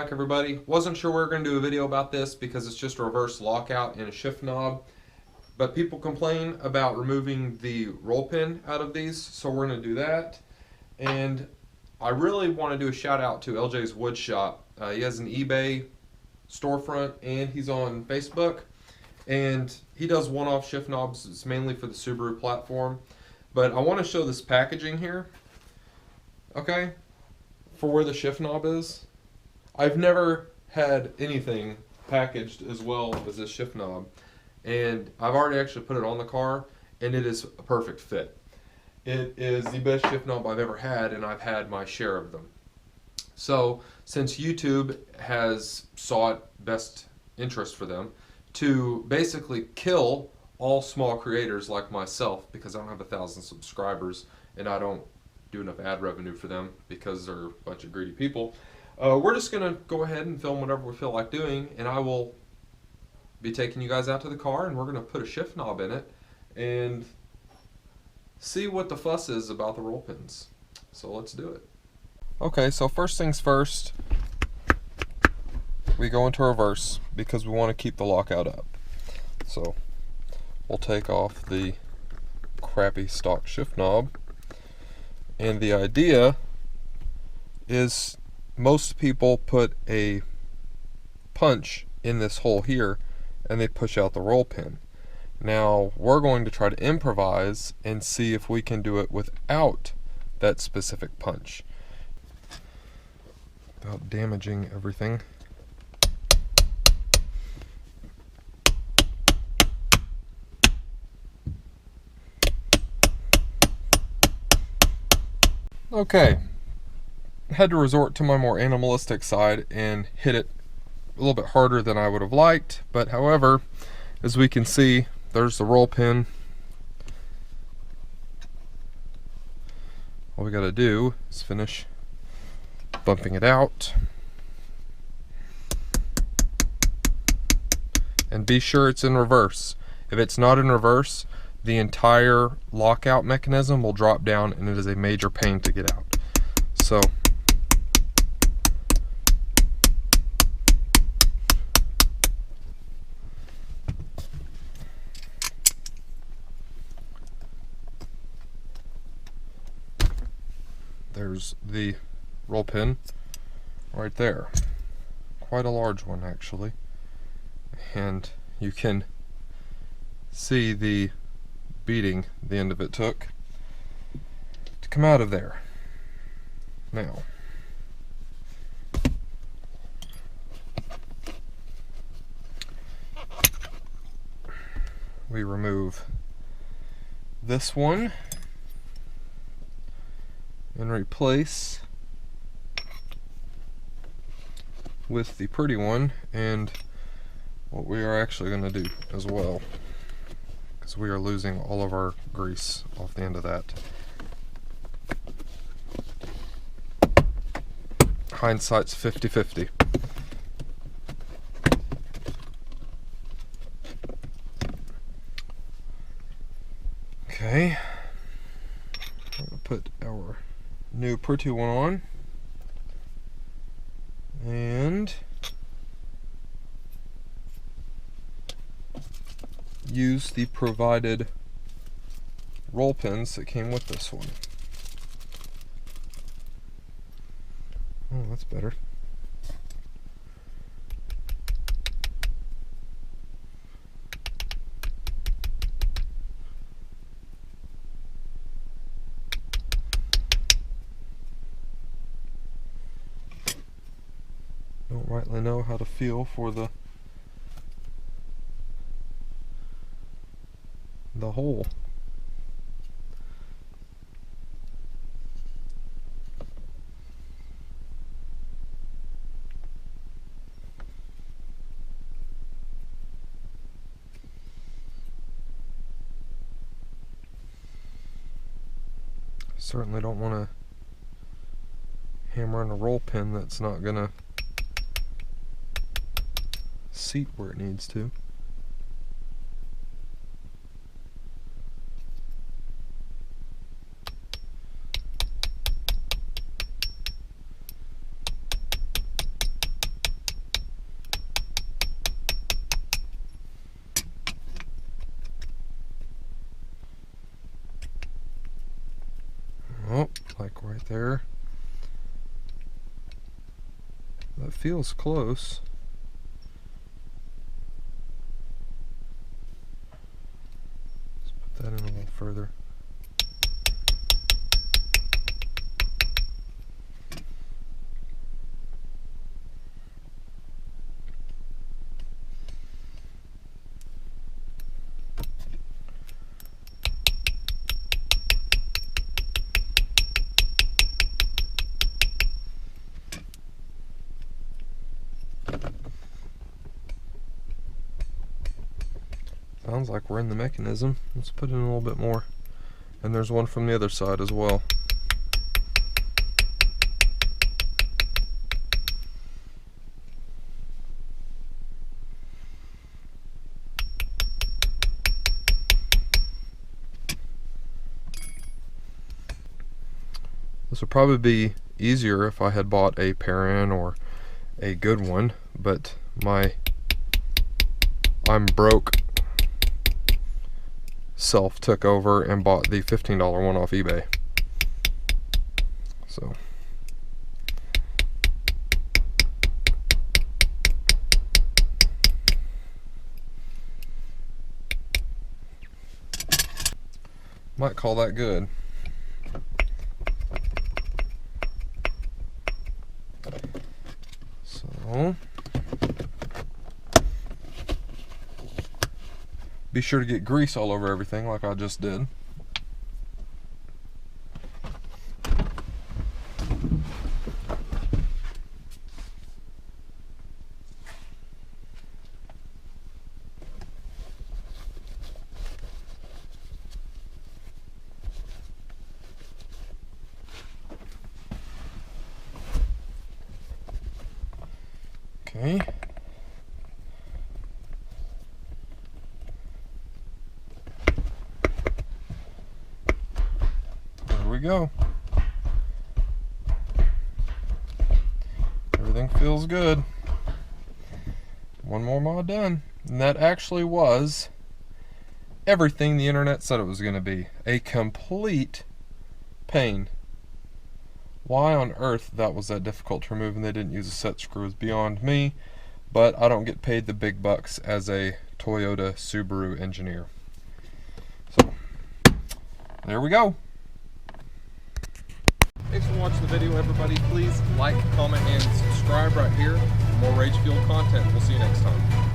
back, everybody. Wasn't sure we were going to do a video about this because it's just a reverse lockout and a shift knob. But people complain about removing the roll pin out of these, so we're going to do that. And I really want to do a shout out to LJ's Wood Shop. He has an eBay storefront and he's on Facebook. And he does one-off shift knobs. It's mainly for the Subaru platform. But I want to show this packaging here. Okay? For where the shift knob is. I've never had anything packaged as well as this shift knob, and I've already actually put it on the car, and it is a perfect fit. It is the best shift knob I've ever had, and I've had my share of them. So since YouTube has sought best interest for them to basically kill all small creators like myself, because I don't have 1,000 subscribers and I don't do enough ad revenue for them because they're a bunch of greedy people. We're just going to go ahead and film whatever we feel like doing, and I will be taking you guys out to the car, and we're going to put a shift knob in it and see what the fuss is about the roll pins. So let's do it. Okay, so first things first, we go into reverse because we want to keep the lockout up. So we'll take off the crappy stock shift knob, and the idea is most people put a punch in this hole here and they push out the roll pin. Now we're going to try to improvise and see if we can do it without that specific punch without damaging everything. Okay, had to resort to my more animalistic side and hit it a little bit harder than I would have liked, but however, as we can see, there's the roll pin. All we got to do is finish bumping it out, and be sure it's in reverse. If it's not in reverse, the entire lockout mechanism will drop down and it is a major pain to get out. So there's the roll pin right there. Quite a large one actually. And you can see the beating the end of it took to come out of there. Now, we remove this one and replace with the pretty one, and what we are actually going to do as well, because we are losing all of our grease off the end of that. Hindsight's 50-50. Okay, I'm going to put our new pretty one on, and use the provided roll pins that came with this one. Oh, that's better. Don't rightly know how to feel for the hole. Certainly don't want to hammer in a roll pin that's not gonna seat where it needs to. like right there. That feels close. Let's put that in a little further. Sounds like we're in the mechanism. Let's put in a little bit more. And there's one from the other side as well. This would probably be easier if I had bought a pair-in or a good one, but I'm broke self took over and bought the $15 one off eBay. So might call that good. So be sure to get grease all over everything like I just did. Okay. There we go. Everything feels good. One more mod done. And that actually was everything the internet said it was going to be. A complete pain. Why on earth that was that difficult to remove and they didn't use a set screw is beyond me, but I don't get paid the big bucks as a Toyota Subaru engineer. So, there we go. Thanks for watching the video, everybody. Please like, comment, and subscribe right here for more Rage Fuel content. We'll see you next time.